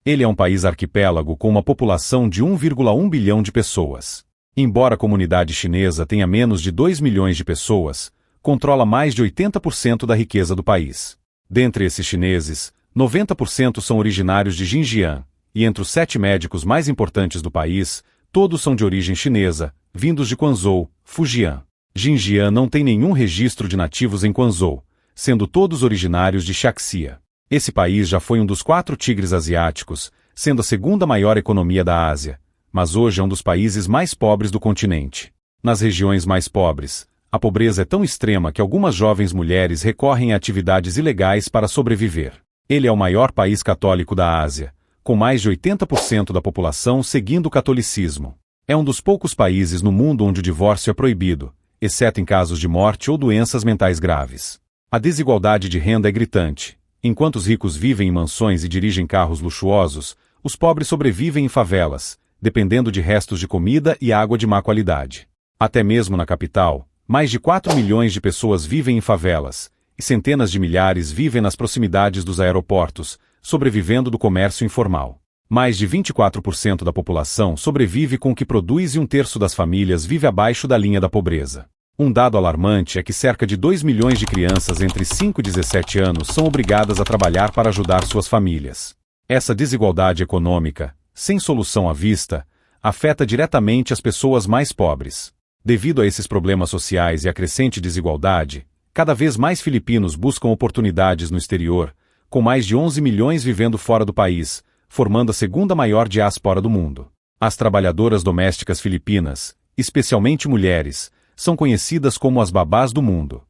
Ele é um país arquipélago com uma população de 1,1 bilhão de pessoas. Embora a comunidade chinesa tenha menos de 2 milhões de pessoas, controla mais de 80% da riqueza do país. Dentre esses chineses, 90% são originários de Xinjiang, e entre os 7 médicos mais importantes do país, todos são de origem chinesa, vindos de Quanzhou, Fujian. Xinjiang não tem nenhum registro de nativos em Quanzhou, sendo todos originários de Shaanxi. Esse país já foi um dos 4 tigres asiáticos, sendo a segunda maior economia da Ásia, mas hoje é um dos países mais pobres do continente. Nas regiões mais pobres, a pobreza é tão extrema que algumas jovens mulheres recorrem a atividades ilegais para sobreviver. Ele é o maior país católico da Ásia, com mais de 80% da população seguindo o catolicismo. É um dos poucos países no mundo onde o divórcio é proibido, exceto em casos de morte ou doenças mentais graves. A desigualdade de renda é gritante. Enquanto os ricos vivem em mansões e dirigem carros luxuosos, os pobres sobrevivem em favelas, dependendo de restos de comida e água de má qualidade. Até mesmo na capital, mais de 4 milhões de pessoas vivem em favelas, e centenas de milhares vivem nas proximidades dos aeroportos, sobrevivendo do comércio informal. Mais de 24% da população sobrevive com o que produz e 1/3 das famílias vive abaixo da linha da pobreza. Um dado alarmante é que cerca de 2 milhões de crianças entre 5 e 17 anos são obrigadas a trabalhar para ajudar suas famílias. Essa desigualdade econômica, sem solução à vista, afeta diretamente as pessoas mais pobres. Devido a esses problemas sociais e à crescente desigualdade, cada vez mais filipinos buscam oportunidades no exterior, com mais de 11 milhões vivendo fora do país, formando a segunda maior diáspora do mundo. As trabalhadoras domésticas filipinas, especialmente mulheres, são conhecidas como as babás do mundo.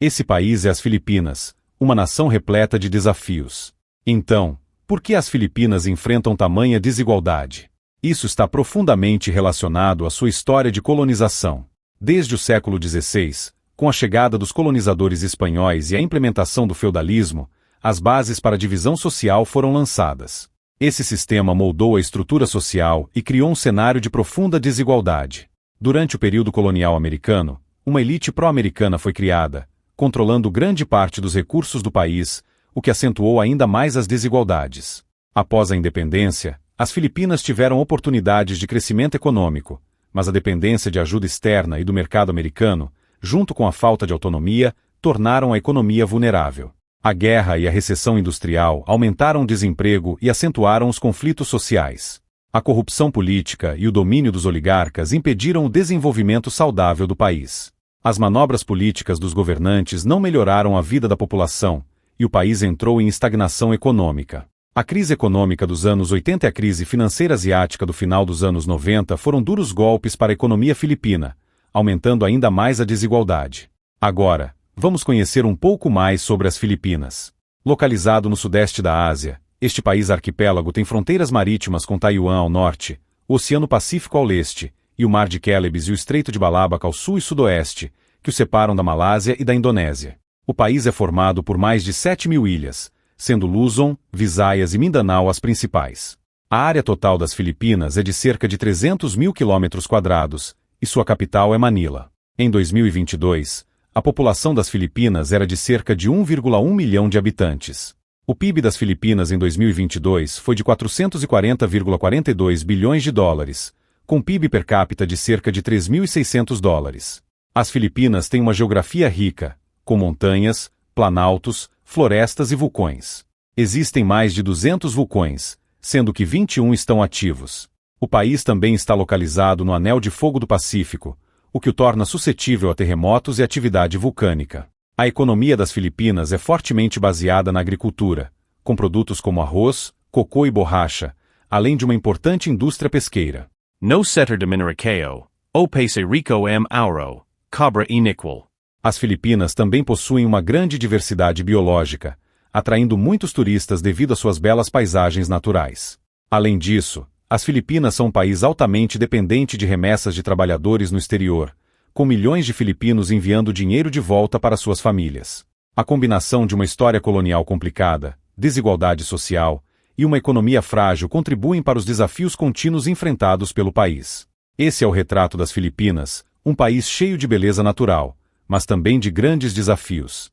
Esse país é as Filipinas, uma nação repleta de desafios. Então, por que as Filipinas enfrentam tamanha desigualdade? Isso está profundamente relacionado à sua história de colonização. Desde o século XVI, com a chegada dos colonizadores espanhóis e a implementação do feudalismo, as bases para a divisão social foram lançadas. Esse sistema moldou a estrutura social e criou um cenário de profunda desigualdade. Durante o período colonial americano, uma elite pró-americana foi criada, controlando grande parte dos recursos do país, o que acentuou ainda mais as desigualdades. Após a independência, as Filipinas tiveram oportunidades de crescimento econômico, mas a dependência de ajuda externa e do mercado americano, junto com a falta de autonomia, tornaram a economia vulnerável. A guerra e a recessão industrial aumentaram o desemprego e acentuaram os conflitos sociais. A corrupção política e o domínio dos oligarcas impediram o desenvolvimento saudável do país. As manobras políticas dos governantes não melhoraram a vida da população, e o país entrou em estagnação econômica. A crise econômica dos anos 80 e a crise financeira asiática do final dos anos 90 foram duros golpes para a economia filipina, aumentando ainda mais a desigualdade. Agora, vamos conhecer um pouco mais sobre as Filipinas. Localizado no sudeste da Ásia, este país arquipélago tem fronteiras marítimas com Taiwan ao norte, o Oceano Pacífico ao leste, e o Mar de Celebes e o Estreito de Balabac ao sul e sudoeste, que o separam da Malásia e da Indonésia. O país é formado por mais de 7.000 ilhas, sendo Luzon, Visayas e Mindanao as principais. A área total das Filipinas é de cerca de 300.000 km², e sua capital é Manila. Em 2022, a população das Filipinas era de cerca de 1,1 milhão de habitantes. O PIB das Filipinas em 2022 foi de 440,42 bilhões de dólares, com PIB per capita de cerca de 3.600 dólares. As Filipinas têm uma geografia rica, com montanhas, planaltos, florestas e vulcões. Existem mais de 200 vulcões, sendo que 21 estão ativos. O país também está localizado no Anel de Fogo do Pacífico, o que o torna suscetível a terremotos e atividade vulcânica. A economia das Filipinas é fortemente baseada na agricultura, com produtos como arroz, cocô e borracha, além de uma importante indústria pesqueira. No setter de Mineração, o país rico em ouro, cobre e níquel. As Filipinas também possuem uma grande diversidade biológica, atraindo muitos turistas devido às suas belas paisagens naturais. Além disso, as Filipinas são um país altamente dependente de remessas de trabalhadores no exterior, com milhões de filipinos enviando dinheiro de volta para suas famílias. A combinação de uma história colonial complicada, desigualdade social e uma economia frágil contribuem para os desafios contínuos enfrentados pelo país. Esse é o retrato das Filipinas, um país cheio de beleza natural, mas também de grandes desafios.